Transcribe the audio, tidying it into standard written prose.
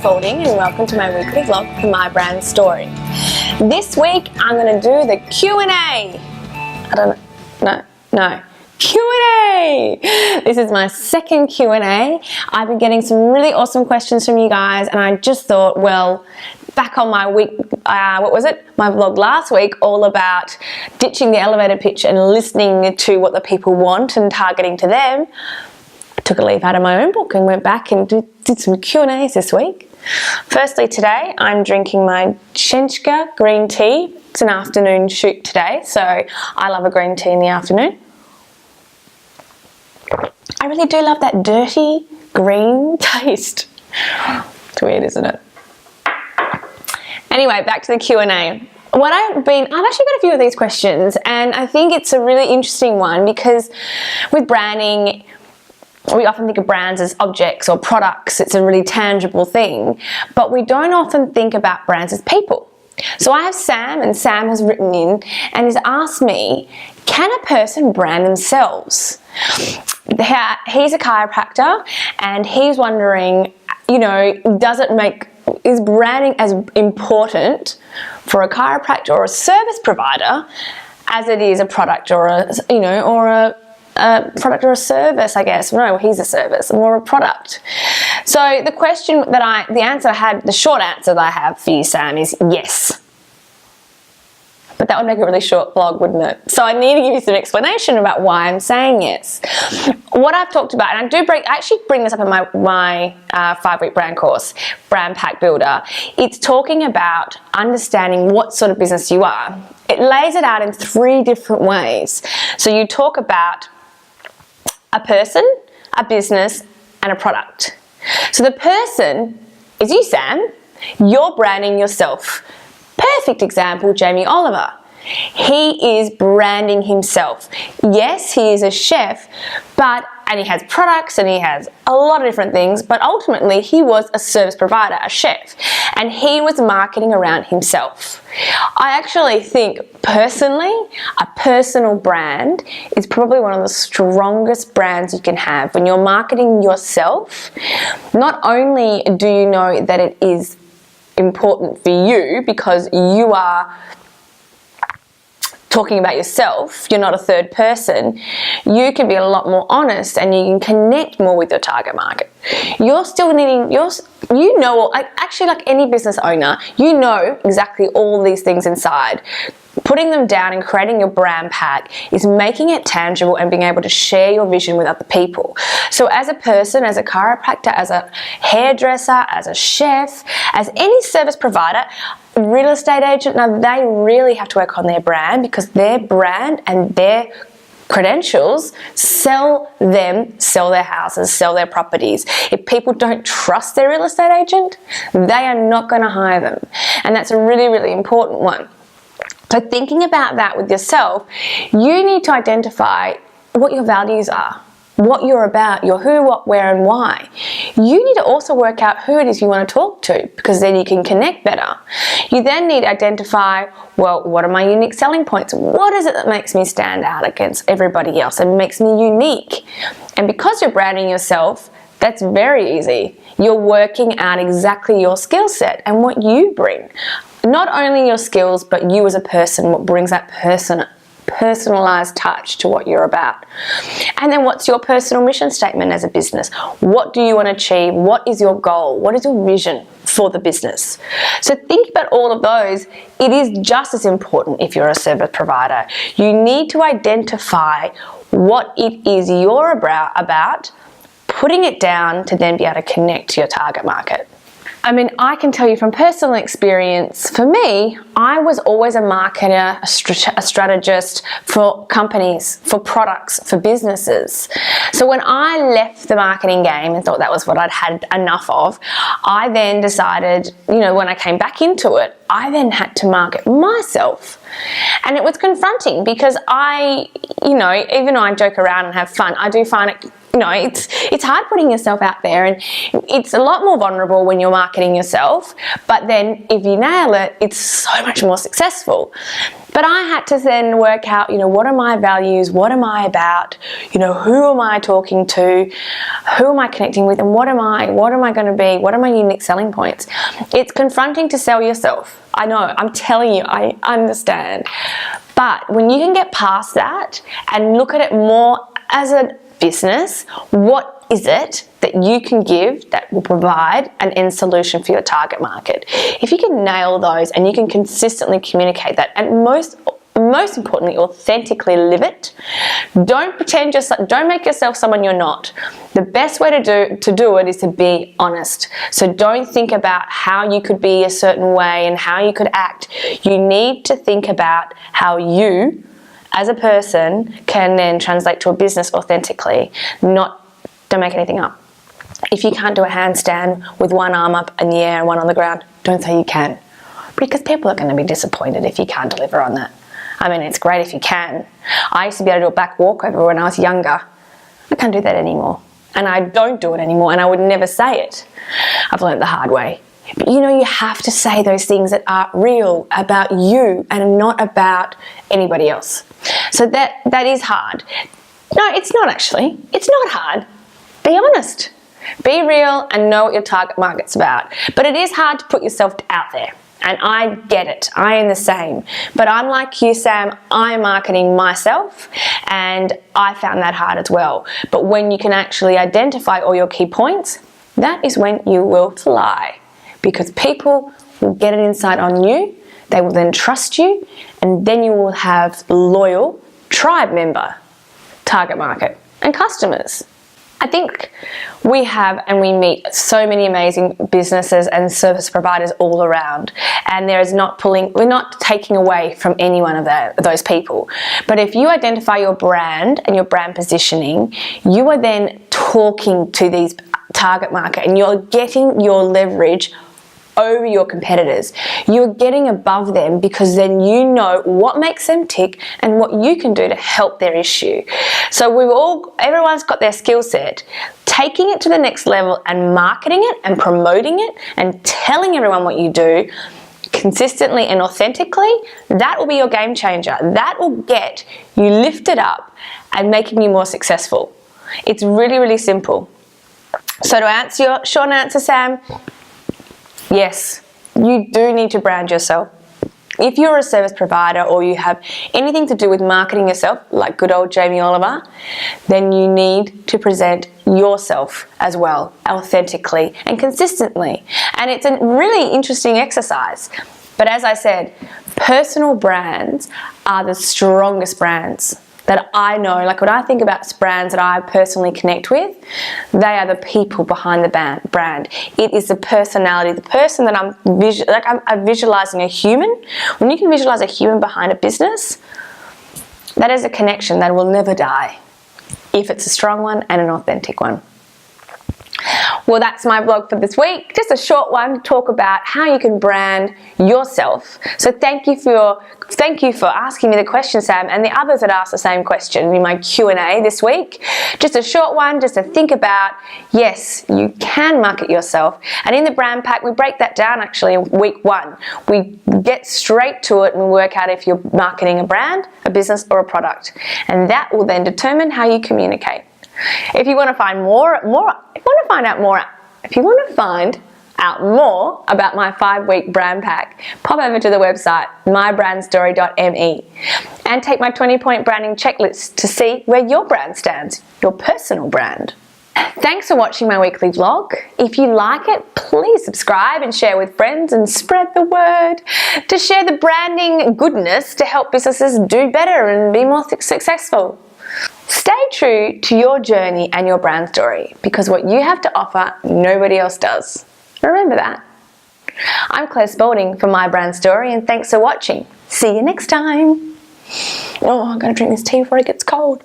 Spalding and welcome to my weekly vlog for My Brand Story. This week I'm going to do the Q&A. Q&A! This is my second Q&A. I've been getting some really awesome questions from you guys and I just thought, well, back on my week, my vlog last week, all about ditching the elevator pitch and listening to what the people want and targeting to them. I took a leaf out of my own book and went back and did some Q&As this week. Firstly, today I'm drinking my Chenchka green tea. It's an afternoon shoot today, so I love a green tea in the afternoon. I really do love that dirty green taste. It's weird, isn't it? Anyway, back to the Q&A. I've actually got a few of these questions and I think it's a really interesting one because with branding, we often think of brands as objects or products. It's a really tangible thing, but we don't often think about brands as people. So I have Sam, and Sam has written in and has asked me, can a person brand themselves? He's a chiropractor and he's wondering, is branding as important for a chiropractor or a service provider as it is a product or a product or a service, I guess. No, he's a service, more a product. So the short answer that I have for you, Sam, is yes. But that would make a really short vlog, wouldn't it? So I need to give you some explanation about why I'm saying yes. What I've talked about, and I actually bring this up in my 5-week brand course, Brand Pack Builder. It's talking about understanding what sort of business you are. It lays it out in 3 different ways. So you talk about a person, a business, and a product. So the person is you, Sam. You're branding yourself. Perfect example, Jamie Oliver. He is branding himself. Yes, he is a chef, and he has products and he has a lot of different things, but ultimately he was a service provider, a chef, and he was marketing around himself. I actually think personally, a personal brand is probably one of the strongest brands you can have. When you're marketing yourself, not only do you know that it is important for you because you are talking about yourself, you're not a third person, you can be a lot more honest and you can connect more with your target market. You're still needing, actually like any business owner, you know exactly all these things inside. Putting them down and creating your brand pack is making it tangible and being able to share your vision with other people. So as a person, as a chiropractor, as a hairdresser, as a chef, as any service provider, real estate agent, now they really have to work on their brand because their brand and their credentials sell their houses, sell their properties. If people don't trust their real estate agent, they are not going to hire them. And that's a really, really important one. So thinking about that with yourself, you need to identify what your values are, what you're about, your who, what, where, and why. You need to also work out who it is you want to talk to because then you can connect better. You then need to identify, well, what are my unique selling points? What is it that makes me stand out against everybody else and makes me unique? And because you're branding yourself, that's very easy. You're working out exactly your skill set and what you bring. Not only your skills, but you as a person, what brings that personalized touch to what you're about. And then what's your personal mission statement as a business? What do you want to achieve? What is your goal? What is your vision for the business? So think about all of those. It is just as important if you're a service provider. You need to identify what it is you're about, putting it down to then be able to connect to your target market. I mean, I can tell you from personal experience, for me, I was always a marketer, a strategist for companies, for products, for businesses. So when I left the marketing game and thought that was what I'd had enough of, I then decided, when I came back into it, I then had to market myself. And it was confronting because even though I joke around and have fun, I do find it it's hard putting yourself out there and it's a lot more vulnerable when you're marketing yourself, but then if you nail it, it's so much more successful. But I had to then work out, what are my values? What am I about? Who am I talking to? Who am I connecting with? And what am I going to be? What are my unique selling points? It's confronting to sell yourself. I know, I'm telling you, I understand. But when you can get past that and look at it more as a business, what is it that you can give that will provide an end solution for your target market? If you can nail those and you can consistently communicate that, and most importantly, authentically live it. Don't make yourself someone you're not. The best way to do it is to be honest. So don't think about how you could be a certain way and how you could act. You need to think about how you, as a person, can then translate to a business authentically. Don't make anything up. If you can't do a handstand with one arm up in the air and one on the ground, don't say you can. Because people are going to be disappointed if you can't deliver on that. I mean, it's great if you can. I used to be able to do a back walkover when I was younger. I can't do that anymore. And I don't do it anymore, and I would never say it. I've learned the hard way. But you have to say those things that are real about you and not about anybody else. So that is hard. No, it's not actually. It's not hard. Be honest. Be real and know what your target market's about. But it is hard to put yourself out there. And I get it. I am the same. But I'm like you, Sam. I'm marketing myself, and I found that hard as well. But when you can actually identify all your key points, that is when you will fly. Because people will get an insight on you. They will then trust you, and then you will have loyal tribe member, target market, and customers. I think we meet so many amazing businesses and service providers all around, and we're not taking away from any one of those people. But if you identify your brand and your brand positioning, you are then talking to these target market, and you're getting your leverage over your competitors. You're getting above them because then you know what makes them tick and what you can do to help their issue. So everyone's got their skill set. Taking it to the next level and marketing it and promoting it and telling everyone what you do consistently and authentically, that will be your game changer. That will get you lifted up and making you more successful. It's really, really simple. So to answer your short answer, Sam, yes, you do need to brand yourself. If you're a service provider or you have anything to do with marketing yourself, like good old Jamie Oliver, then you need to present yourself as well, authentically and consistently. And it's a really interesting exercise. But as I said, personal brands are the strongest brands that I know. Like when I think about brands that I personally connect with, they are the people behind the brand. It is the personality, the person that I'm visualizing a human. When you can visualize a human behind a business, that is a connection that will never die if it's a strong one and an authentic one. Well, that's my vlog for this week. Just a short one to talk about how you can brand yourself. So thank you for asking me the question, Sam, and the others that asked the same question in my Q&A this week. Just a short one, just to think about. Yes, you can market yourself. And in the brand pack, we break that down actually in week 1. We get straight to it and work out if you're marketing a brand, a business, or a product. And that will then determine how you communicate. If you want to find out more about my 5-week brand pack, pop over to the website mybrandstory.me and take my 20-point branding checklist to see where your brand stands, your personal brand. Thanks for watching my weekly vlog. If you like it, please subscribe and share with friends and spread the word to share the branding goodness to help businesses do better and be more successful. Stay true to your journey and your brand story, because what you have to offer, nobody else does. Remember that. I'm Claire Spalding from My Brand Story, and thanks for watching. See you next time. Oh, I'm going to drink this tea before it gets cold.